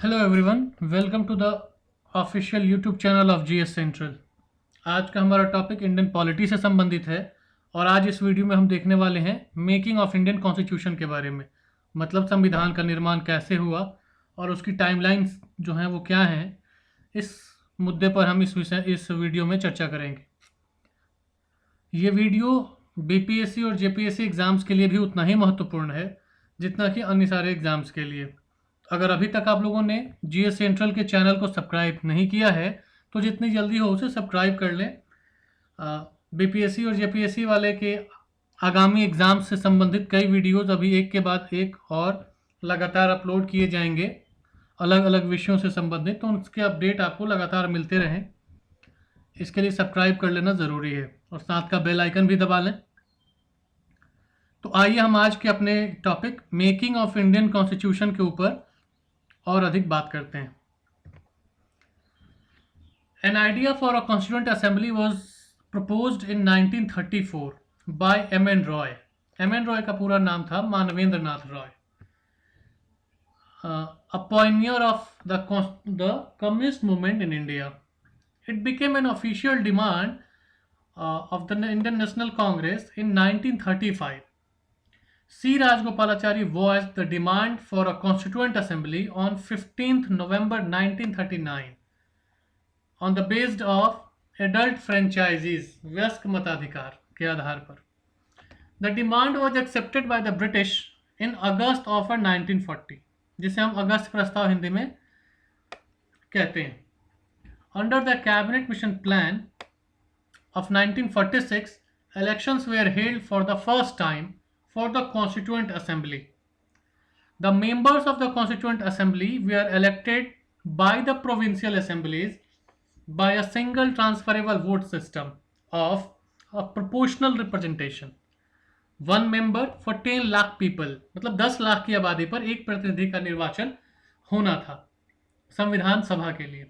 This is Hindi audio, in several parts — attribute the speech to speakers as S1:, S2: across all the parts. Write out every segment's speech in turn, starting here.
S1: Hello everyone, welcome to the official YouTube channel of GS Central. आज का हमारा टॉपिक इंडियन पॉलिटी से संबंधित है और आज इस वीडियो में हम देखने वाले हैं मेकिंग ऑफ इंडियन कॉन्स्टिट्यूशन के बारे में। मतलब संविधान का निर्माण कैसे हुआ और उसकी टाइमलाइंस जो हैं वो क्या हैं। इस मुद्दे पर हम इस वीडियो में चर्चा करेंगे। ये वीडियो बीपीएससी और जेपीएससी एग्ज़ाम्स के लिए भी उतना ही महत्वपूर्ण है जितना कि अन्य सारे एग्ज़ाम्स के लिए। अगर अभी तक आप लोगों ने जीएस सेंट्रल के चैनल को सब्सक्राइब नहीं किया है तो जितनी जल्दी हो उसे सब्सक्राइब कर लें। बीपीएससी और जेपीएससी वाले के आगामी एग्ज़ाम से संबंधित कई वीडियोस अभी एक के बाद एक और लगातार अपलोड किए जाएंगे अलग अलग विषयों से संबंधित, तो उसके अपडेट आपको लगातार मिलते रहें। इसके लिए सब्सक्राइब कर लेना ज़रूरी है और साथ का बेल आइकन भी दबा लें। तो आइए हम आज के अपने topic making of Indian constitution के ऊपर और अधिक बात करते हैं। An idea for a constituent assembly was proposed in 1934 by M.N. Roy. M.N. Roy का पूरा नाम था मानवेंद्र नाथ Roy. A pioneer of the communist movement in India. It became an official demand of the Indian National Congress in 1935. C. Rajagopalachari voiced the demand for a constituent assembly on 15th November 1939 on the basis of adult franchises व्यस्क मताधिकार के आधार पर. The demand was accepted by the British in August of 1940, जिसे हम अगस्त प्रस्ताव हिंदी में कहते हैं. Under the cabinet mission plan of 1946, elections were held for the first time for the Constituent Assembly. The members of the Constituent Assembly were elected by the provincial assemblies by a single transferable vote system of a proportional representation. One member for 10 lakh people, मतलब 10 लाख की आबादी पर एक प्रतिनिधि का निर्वाचन होना था संविधान सभा के लिए.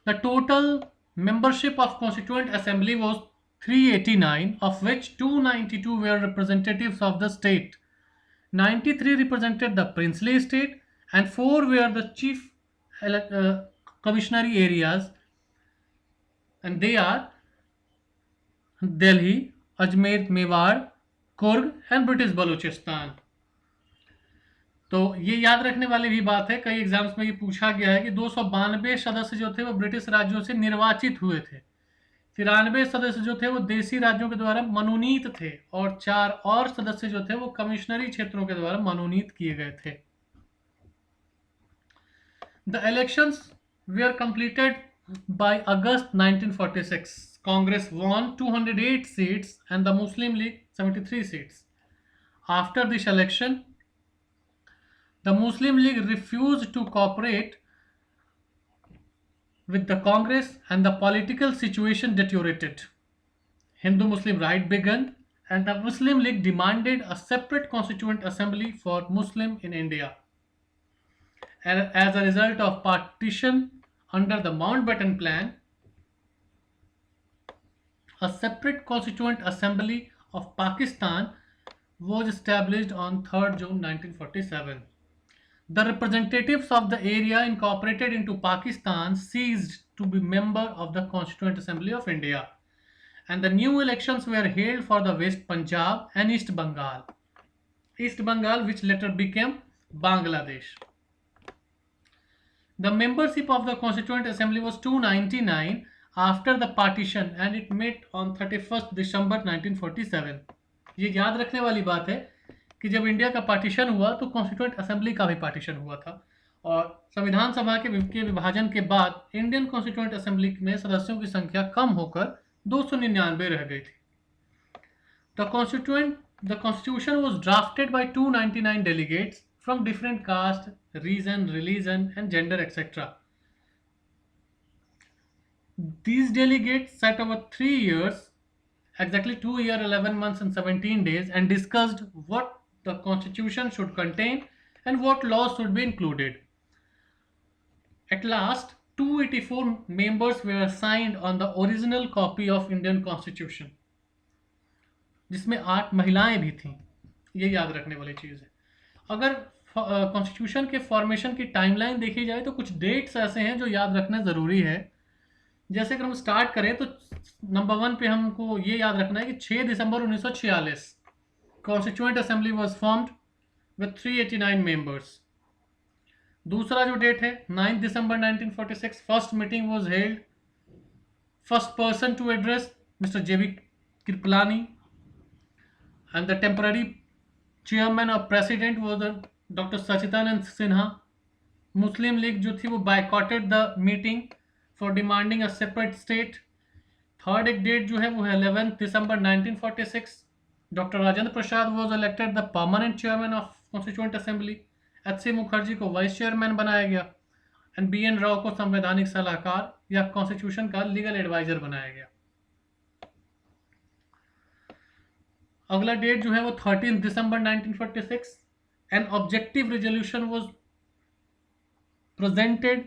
S1: The total membership of Constituent Assembly was 389, of which 292 were representatives of the state, 93 represented the princely state, and 4 were the chief commissionary areas, and they are Delhi, Ajmer, Mewar, Kurg and British Balochistan. तो ये याद रखने वाली भी बात है, कई एग्जाम्स में ये पूछा गया है कि 292 सदस्य जो थे वो ब्रिटिश राज्यों से निर्वाचित हुए थे, 93 सदस्य जो थे वो देशी राज्यों के द्वारा मनोनीत थे और 4 और सदस्य जो थे वो कमिश्नरी क्षेत्रों के द्वारा मनोनीत किए गए थे. The elections were completed by August 1946. Congress won 208 seats and the Muslim League 73 seats. After this election, the Muslim League refused to cooperate with the Congress and the political situation deteriorated. Hindu-Muslim riot began and the Muslim League demanded a separate constituent assembly for Muslim in India. And as a result of partition under the Mountbatten Plan, a separate constituent assembly of Pakistan was established on 3rd June 1947. The representatives of the area incorporated into Pakistan ceased to be member of the Constituent Assembly of India, and the new elections were held for the West Punjab and East Bengal. East Bengal, which later became Bangladesh. The membership of the Constituent Assembly was 299 after the partition and it met on 31st December 1947. ये याद रखने वाली बात है कि जब इंडिया का पार्टीशन हुआ तो कॉन्स्टिट्यूएंट असेंबली का भी पार्टीशन हुआ था और संविधान सभा के विभाजन के बाद इंडियन कॉन्स्टिट्यूएंट असेंबली में सदस्यों की संख्या कम होकर 299 रह गई थी. The constitution was drafted by 299 delegates from different caste, region, religion and gender, etc. These delegates sat over 3 years, exactly 2 years, 11 months and 17 days, and discussed what the constitution should contain and what laws should be included. At last, 284 members were assigned on the original copy of Indian Constitution, जिसमें 8 महिलाएं भी थीं. ये याद रखने वाली चीज़ है. अगर कॉन्स्टिट्यूशन के फॉर्मेशन की टाइमलाइन देखी जाए तो कुछ डेट्स ऐसे हैं जो याद रखना ज़रूरी है। जैसे अगर हम स्टार्ट करें तो नंबर 1 पे हमको ये याद रखना है कि 6 दिसंबर 1946 constituent assembly was formed with 389 members. दूसरा जो डेट है 9 दिसंबर 1946 first meeting was held. First person to address mister J B Kripalani and the temporary chairman और president was doctor Sachidanand Sinha. Muslim League जो थी वो boycotted the meeting for demanding a separate state. Third एक डेट जो है वो है 11 दिसंबर 1946 doctor Rajendra Prasad was elected the permanent chairman of constituent assembly. H C. Mukherjee को वाइस चेयरमैन बनाया गया एंड बी.एन. राव को संवैधानिक सलाहकार या कॉन्स्टिट्यूशन का लीगल एडवाइजर बनाया गया। अगला डेट जो है वो 13 दिसंबर 1946 an objective resolution was presented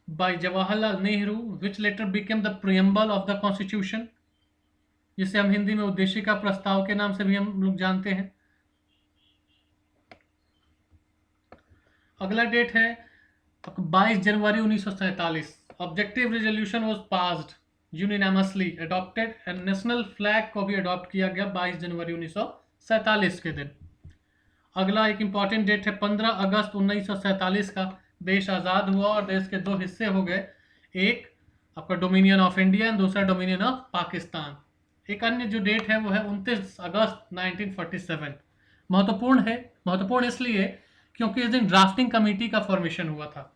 S1: by Jawaharlal Nehru which letter became the preamble of the constitution, जिसे हम हिंदी में उद्देशिका प्रस्ताव के नाम से भी हम लोग जानते हैं। अगला डेट है 22 जनवरी 1947 objective resolution was passed unanimously adopted and national flag को भी अडॉप्ट किया गया 22 जनवरी 1947 के दिन। अगला एक इंपॉर्टेंट डेट है 15 अगस्त 1947 का देश आज़ाद हुआ और देश के दो हिस्से हो गए, एक आपका डोमिनियन ऑफ इंडिया एंड दूसरा डोमिनियन ऑफ पाकिस्तान। एक अन्य जो डेट है वो है 29 अगस्त 1947। महत्वपूर्ण है, महत्वपूर्ण इसलिए क्योंकि इस दिन ड्राफ्टिंग कमेटी का फॉर्मेशन हुआ था।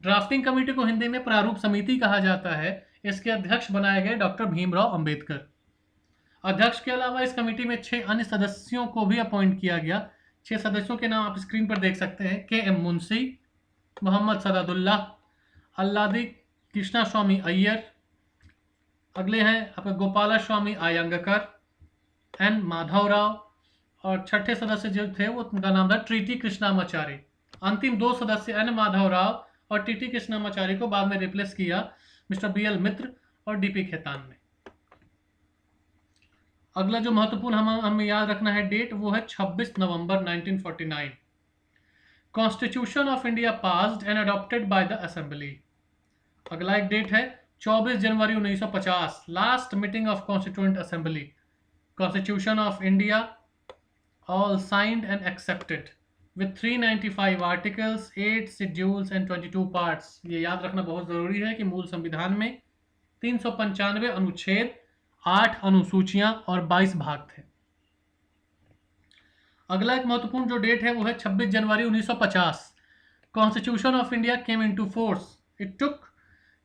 S1: ड्राफ्टिंग कमेटी को हिंदी में प्रारूप समिति कहा जाता है। इसके अध्यक्ष बनाए गए डॉक्टर भीमराव अंबेडकर। अध्यक्ष के अलावा इस कमेटी में 6 अन्य सदस्यों को भी अपॉइंट किया गया। 6 सदस्यों के नाम आप स्क्रीन पर देख सकते हैं। के.एम. मुंशी, मोहम्मद सदादुल्ला, अल्लादी कृष्णा स्वामी अय्यर। अगले हैं आपका गोपाला स्वामी आयंगकर, एन माधवराव, और छठे सदस्य जो थे वो उनका नाम था टीटी कृष्णामाचारी। अंतिम 2 सदस्य एन माधवराव और टीटी कृष्णामाचारी को बाद में रिप्लेस किया मिस्टर बी.एल. मित्र और डी.पी. खेतान ने। अगला जो महत्वपूर्ण हमें याद रखना है डेट वो है 26 नवंबर 1949 constitution of India passed and adopted by the assembly. अगला एक डेट है 24 जनवरी 1950 last meeting of constituent assembly. Constitution of India all signed and accepted with 395 articles, 8 schedules and 22 parts। ये याद रखना बहुत ज़रूरी है कि मूल संविधान में 395 अनुच्छेद, 8 अनुसूचियां और 22 भाग थे। अगला एक महत्वपूर्ण जो डेट है वो है 26 जनवरी 1950 constitution of India came into force. It took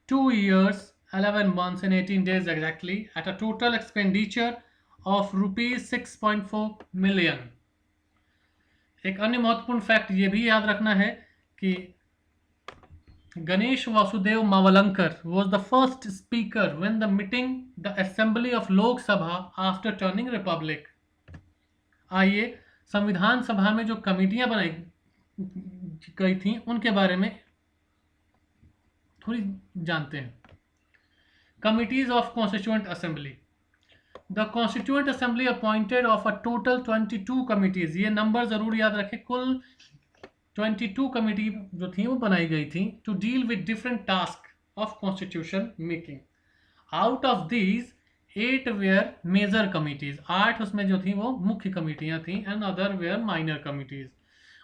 S1: 2 years 11 months and 18 days exactly at a total expenditure of rupees 6.4 million. एक अन्य महत्वपूर्ण फैक्ट ये भी याद रखना है कि Ganesh Vasudev Mavalankar was the first speaker when the meeting the assembly of Lok Sabha after turning Republic. आइए संविधान सभा में जो कमेटियां बनाई गई थी उनके बारे में थोड़ी जानते हैं। Committees of constituent assembly. The constituent assembly appointed of a total 22 committees. ये नंबर जरूर याद रखें, कुल 22 कमिटी जो थी वो बनाई गई थी to deal with different task of constitution making. Out of these 8 were major committees. 8 उसमें जो थी वो मुख्य कमिटियां थी and other were minor committees.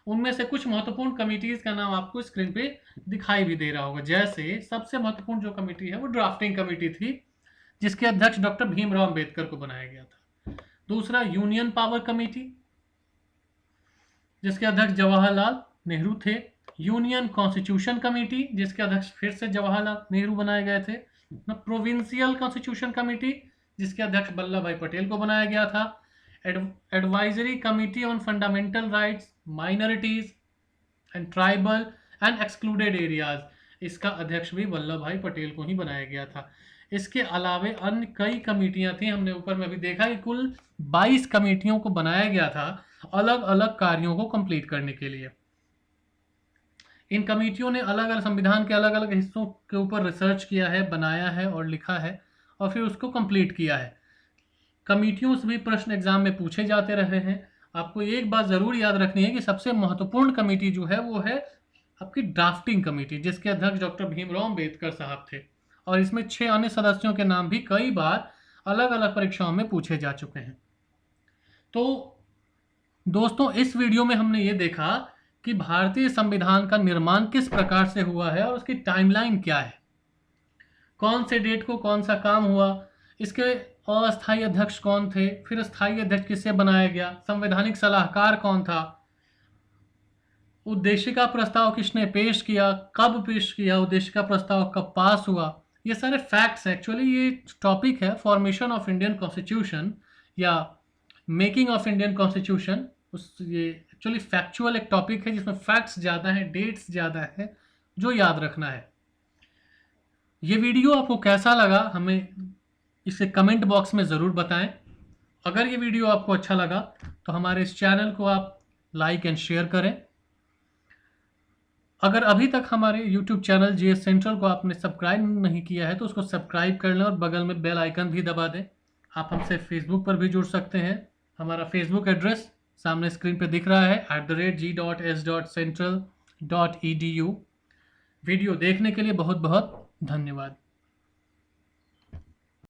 S1: उनमें से कुछ महत्वपूर्ण कमिटीज का नाम आपको स्क्रीन पे दिखाई भी दे रहा होगा। जैसे सबसे महत्वपूर्ण जो कमिटी है वो ड्राफ्टिंग कमिटी थी जिसके अध्यक्ष डॉक्टर भीमराव अंबेडकर को बनाया गया था। दूसरा यूनियन पावर कमेटी जिसके अध्यक्ष जवाहरलाल नेहरू थे। यूनियन कॉन्स्टिट्यूशन कमेटी जिसके अध्यक्ष फिर से जवाहरलाल नेहरू बनाए गए थे। प्रोविंशियल कॉन्स्टिट्यूशन कमेटी जिसके अध्यक्ष वल्लभ भाई पटेल को बनाया गया था। Advisory committee on fundamental rights, minorities and tribal and excluded areas, इसका अध्यक्ष भी वल्लभ भाई पटेल को ही बनाया गया था। इसके अलावे अन्य कई कमेटियां थी। हमने ऊपर में भी देखा कि कुल 22 कमेटियों को बनाया गया था अलग अलग कार्यों को कंप्लीट करने के लिए। इन कमेटियों ने अलग अलग संविधान के अलग अलग हिस्सों के ऊपर रिसर्च किया है, बनाया है और लिखा है और फिर उसको कंप्लीट किया है। कमेटियों से भी प्रश्न एग्जाम में पूछे जाते रहे हैं आपको एक बात ज़रूर याद रखनी है कि सबसे महत्वपूर्ण कमेटी जो है वो है आपकी ड्राफ्टिंग कमेटी, जिसके अध्यक्ष डॉक्टर भीमराव अंबेडकर साहब थे। और इसमें 6 अन्य सदस्यों के नाम भी कई बार अलग अलग परीक्षाओं में पूछे जा चुके हैं। तो दोस्तों, इस वीडियो में हमने ये देखा कि भारतीय संविधान का निर्माण किस प्रकार से हुआ है और उसकी टाइमलाइन क्या है, कौन से डेट को कौन सा काम हुआ, इसके अस्थायी अध्यक्ष कौन थे, फिर स्थायी अध्यक्ष किससे बनाया गया, संवैधानिक सलाहकार कौन था, उद्देशिका प्रस्ताव किसने पेश किया, कब पेश किया, उद्देशिका प्रस्ताव कब पास हुआ। ये सारे फैक्ट्स, एक्चुअली ये टॉपिक है फॉर्मेशन ऑफ इंडियन कॉन्स्टिट्यूशन या मेकिंग ऑफ इंडियन कॉन्स्टिट्यूशन। ये एक्चुअली फैक्चुअल एक टॉपिक है जिसमें फैक्ट्स ज़्यादा हैं, डेट्स ज़्यादा है, जो याद रखना है। ये वीडियो आपको कैसा लगा हमें इसे कमेंट बॉक्स में ज़रूर बताएं। अगर ये वीडियो आपको अच्छा लगा तो हमारे इस चैनल को आप लाइक एंड शेयर करें। अगर अभी तक हमारे YouTube चैनल जीएस सेंट्रल को आपने सब्सक्राइब नहीं किया है तो उसको सब्सक्राइब कर लें और बगल में बेल आइकन भी दबा दें। आप हमसे फेसबुक पर भी जुड़ सकते हैं। हमारा फेसबुक एड्रेस सामने स्क्रीन पे दिख रहा है @g.s.central.edu। वीडियो देखने के लिए बहुत बहुत धन्यवाद।